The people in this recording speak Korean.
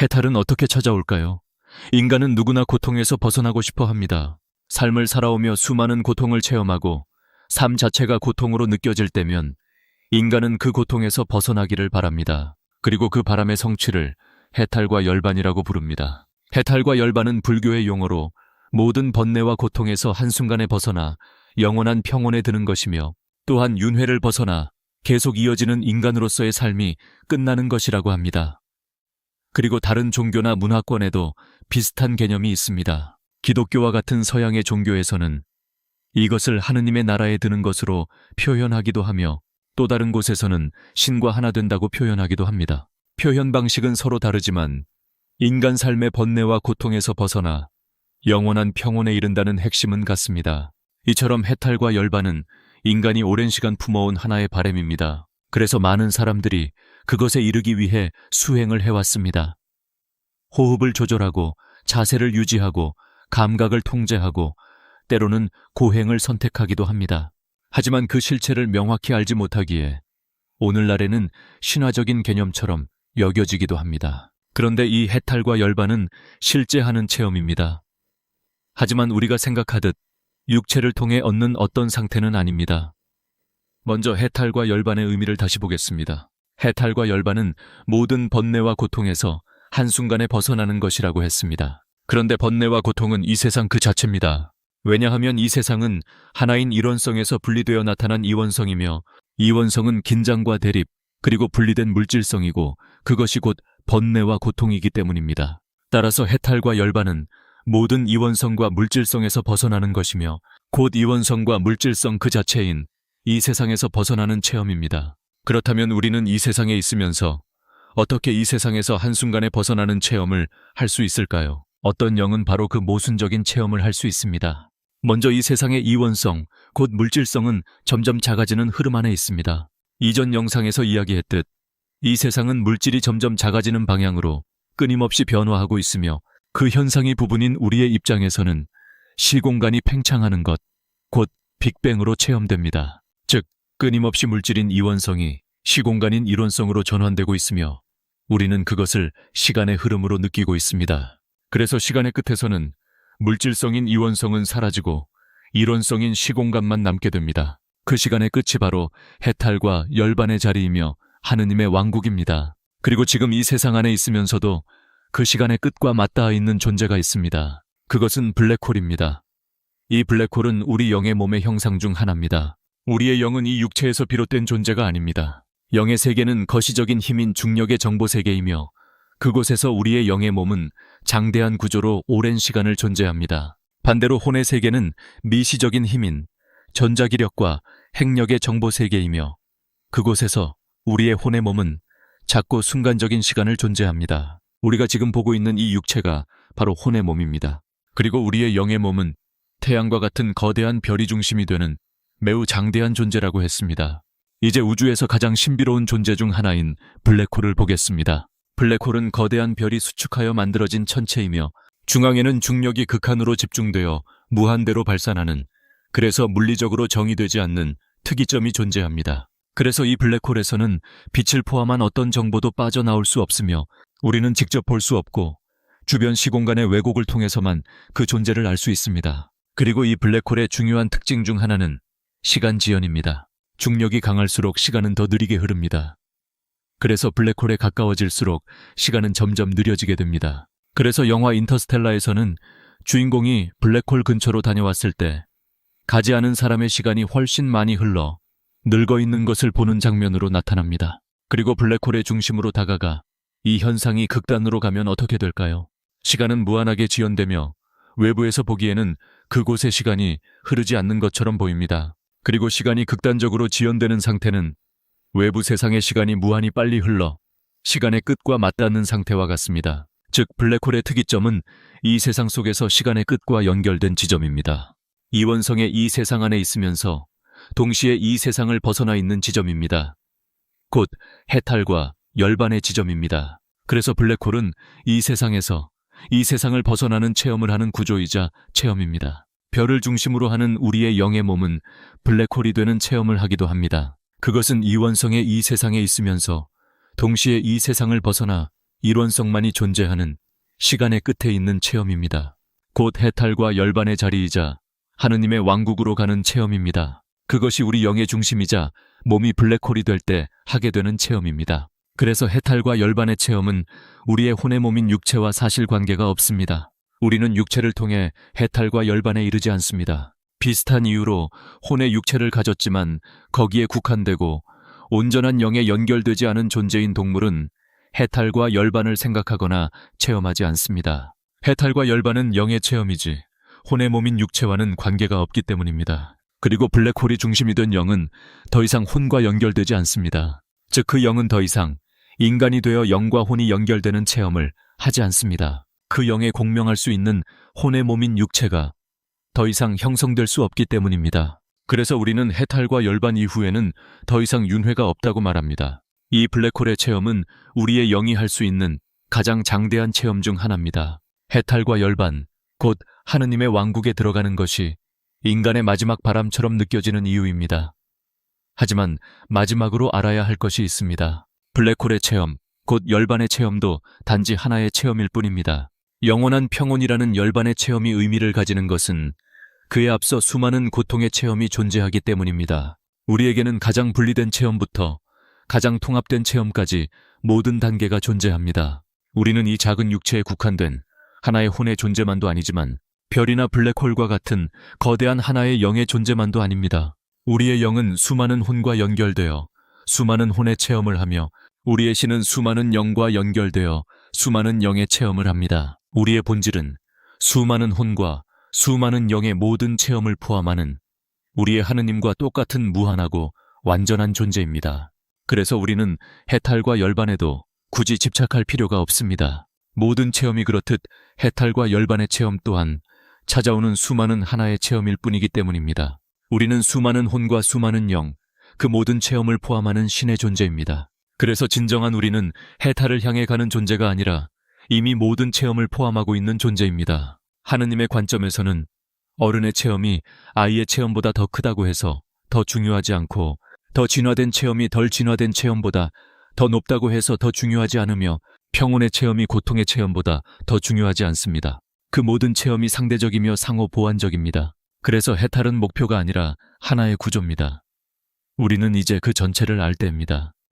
해탈은 어떻게 찾아올까요? 인간은 누구나 고통에서 벗어나고 싶어 합니다. 삶을 살아오며 수많은 고통을 체험하고 삶 자체가 고통으로 느껴질 때면 인간은 그 고통에서 벗어나기를 바랍니다. 그리고 그 바람의 성취를 해탈과 열반이라고 부릅니다. 해탈과 열반은 불교의 용어로 모든 번뇌와 고통에서 한순간에 벗어나 영원한 평온에 드는 것이며, 또한 윤회를 벗어나 계속 이어지는 인간으로서의 삶이 끝나는 것이라고 합니다. 그리고 다른 종교나 문화권에도 비슷한 개념이 있습니다. 기독교와 같은 서양의 종교에서는 이것을 하느님의 나라에 드는 것으로 표현하기도 하며, 또 다른 곳에서는 신과 하나 된다고 표현하기도 합니다. 표현 방식은 서로 다르지만 인간 삶의 번뇌와 고통에서 벗어나 영원한 평온에 이른다는 핵심은 같습니다. 이처럼 해탈과 열반은 인간이 오랜 시간 품어온 하나의 바람입니다. 그래서 많은 사람들이 그것에 이르기 위해 수행을 해왔습니다. 호흡을 조절하고 자세를 유지하고 감각을 통제하고 때로는 고행을 선택하기도 합니다. 하지만 그 실체를 명확히 알지 못하기에 오늘날에는 신화적인 개념처럼 여겨지기도 합니다. 그런데 이 해탈과 열반은 실제 하는 체험입니다. 하지만 우리가 생각하듯 육체를 통해 얻는 어떤 상태는 아닙니다. 먼저 해탈과 열반의 의미를 다시 보겠습니다. 해탈과 열반은 모든 번뇌와 고통에서 한순간에 벗어나는 것이라고 했습니다. 그런데 번뇌와 고통은 이 세상 그 자체입니다. 왜냐하면 이 세상은 하나인 일원성에서 분리되어 나타난 이원성이며, 이원성은 긴장과 대립, 그리고 분리된 물질성이고, 그것이 곧 번뇌와 고통이기 때문입니다. 따라서 해탈과 열반은 모든 이원성과 물질성에서 벗어나는 것이며, 곧 이원성과 물질성 그 자체인 이 세상에서 벗어나는 체험입니다. 그렇다면 우리는 이 세상에 있으면서 어떻게 이 세상에서 한순간에 벗어나는 체험을 할 수 있을까요? 어떤 영은 바로 그 모순적인 체험을 할 수 있습니다. 먼저 이 세상의 이원성, 곧 물질성은 점점 작아지는 흐름 안에 있습니다. 이전 영상에서 이야기했듯 이 세상은 물질이 점점 작아지는 방향으로 끊임없이 변화하고 있으며, 그 현상이 부분인 우리의 입장에서는 시공간이 팽창하는 것, 곧 빅뱅으로 체험됩니다. 즉, 끊임없이 물질인 이원성이 시공간인 일원성으로 전환되고 있으며 우리는 그것을 시간의 흐름으로 느끼고 있습니다. 그래서 시간의 끝에서는 물질성인 이원성은 사라지고 일원성인 시공간만 남게 됩니다. 그 시간의 끝이 바로 해탈과 열반의 자리이며 하느님의 왕국입니다. 그리고 지금 이 세상 안에 있으면서도 그 시간의 끝과 맞닿아 있는 존재가 있습니다. 그것은 블랙홀입니다. 이 블랙홀은 우리 영의 몸의 형상 중 하나입니다. 우리의 영은 이 육체에서 비롯된 존재가 아닙니다. 영의 세계는 거시적인 힘인 중력의 정보 세계이며, 그곳에서 우리의 영의 몸은 장대한 구조로 오랜 시간을 존재합니다. 반대로 혼의 세계는 미시적인 힘인 전자기력과 핵력의 정보 세계이며, 그곳에서 우리의 혼의 몸은 작고 순간적인 시간을 존재합니다. 우리가 지금 보고 있는 이 육체가 바로 혼의 몸입니다. 그리고 우리의 영의 몸은 태양과 같은 거대한 별이 중심이 되는 매우 장대한 존재라고 했습니다. 이제 우주에서 가장 신비로운 존재 중 하나인 블랙홀을 보겠습니다. 블랙홀은 거대한 별이 수축하여 만들어진 천체이며, 중앙에는 중력이 극한으로 집중되어 무한대로 발산하는, 그래서 물리적으로 정의되지 않는 특이점이 존재합니다. 그래서 이 블랙홀에서는 빛을 포함한 어떤 정보도 빠져나올 수 없으며 우리는 직접 볼 수 없고 주변 시공간의 왜곡을 통해서만 그 존재를 알 수 있습니다. 그리고 이 블랙홀의 중요한 특징 중 하나는 시간 지연입니다. 중력이 강할수록 시간은 더 느리게 흐릅니다. 그래서 블랙홀에 가까워질수록 시간은 점점 느려지게 됩니다. 그래서 영화 인터스텔라에서는 주인공이 블랙홀 근처로 다녀왔을 때 가지 않은 사람의 시간이 훨씬 많이 흘러 늙어 있는 것을 보는 장면으로 나타납니다. 그리고 블랙홀의 중심으로 다가가 이 현상이 극단으로 가면 어떻게 될까요? 시간은 무한하게 지연되며 외부에서 보기에는 그곳의 시간이 흐르지 않는 것처럼 보입니다. 그리고 시간이 극단적으로 지연되는 상태는 외부 세상의 시간이 무한히 빨리 흘러 시간의 끝과 맞닿는 상태와 같습니다. 즉, 블랙홀의 특이점은 이 세상 속에서 시간의 끝과 연결된 지점입니다. 이원성의 이 세상 안에 있으면서 동시에 이 세상을 벗어나 있는 지점입니다. 곧 해탈과 열반의 지점입니다. 그래서 블랙홀은 이 세상에서 이 세상을 벗어나는 체험을 하는 구조이자 체험입니다. 별을 중심으로 하는 우리의 영의 몸은 블랙홀이 되는 체험을 하기도 합니다. 그것은 이원성의 이 세상에 있으면서 동시에 이 세상을 벗어나 이론성만이 존재하는 시간의 끝에 있는 체험입니다. 곧 해탈과 열반의 자리이자 하느님의 왕국으로 가는 체험입니다. 그것이 우리 영의 중심이자 몸이 블랙홀이 될 때 하게 되는 체험입니다. 그래서 해탈과 열반의 체험은 우리의 혼의 몸인 육체와 사실관계가 없습니다. 우리는 육체를 통해 해탈과 열반에 이르지 않습니다. 비슷한 이유로 혼의 육체를 가졌지만 거기에 국한되고 온전한 영에 연결되지 않은 존재인 동물은 해탈과 열반을 생각하거나 체험하지 않습니다. 해탈과 열반은 영의 체험이지 혼의 몸인 육체와는 관계가 없기 때문입니다. 그리고 블랙홀이 중심이 된 영은 더 이상 혼과 연결되지 않습니다. 즉 그 영은 더 이상 인간이 되어 영과 혼이 연결되는 체험을 하지 않습니다. 그 영에 공명할 수 있는 혼의 몸인 육체가 더 이상 형성될 수 없기 때문입니다. 그래서 우리는 해탈과 열반 이후에는 더 이상 윤회가 없다고 말합니다. 이 블랙홀의 체험은 우리의 영이 할 수 있는 가장 장대한 체험 중 하나입니다. 해탈과 열반, 곧 하느님의 왕국에 들어가는 것이 인간의 마지막 바람처럼 느껴지는 이유입니다. 하지만 마지막으로 알아야 할 것이 있습니다. 블랙홀의 체험, 곧 열반의 체험도 단지 하나의 체험일 뿐입니다. 영원한 평온이라는 열반의 체험이 의미를 가지는 것은 그에 앞서 수많은 고통의 체험이 존재하기 때문입니다. 우리에게는 가장 분리된 체험부터 가장 통합된 체험까지 모든 단계가 존재합니다. 우리는 이 작은 육체에 국한된 하나의 혼의 존재만도 아니지만 별이나 블랙홀과 같은 거대한 하나의 영의 존재만도 아닙니다. 우리의 영은 수많은 혼과 연결되어 수많은 혼의 체험을 하며 우리의 신은 수많은 영과 연결되어 수많은 영의 체험을 합니다. 우리의 본질은 수많은 혼과 수많은 영의 모든 체험을 포함하는 우리의 하느님과 똑같은 무한하고 완전한 존재입니다. 그래서 우리는 해탈과 열반에도 굳이 집착할 필요가 없습니다. 모든 체험이 그렇듯 해탈과 열반의 체험 또한 찾아오는 수많은 하나의 체험일 뿐이기 때문입니다. 우리는 수많은 혼과 수많은 영, 그 모든 체험을 포함하는 신의 존재입니다. 그래서 진정한 우리는 해탈을 향해 가는 존재가 아니라 이미 모든 체험을 포함하고 있는 존재입니다. 하느님의 관점에서는 어른의 체험이 아이의 체험보다 더 크다고 해서 더 중요하지 않고 더 진화된 체험이 덜 진화된 체험보다 더 높다고 해서 더 중요하지 않으며 평온의 체험이 고통의 체험보다 더 중요하지 않습니다. 그 모든 체험이 상대적이며 상호 보완적입니다. 그래서 해탈은 목표가 아니라 하나의 구조입니다. 우리는 이제 그 전체를 알 때입니다.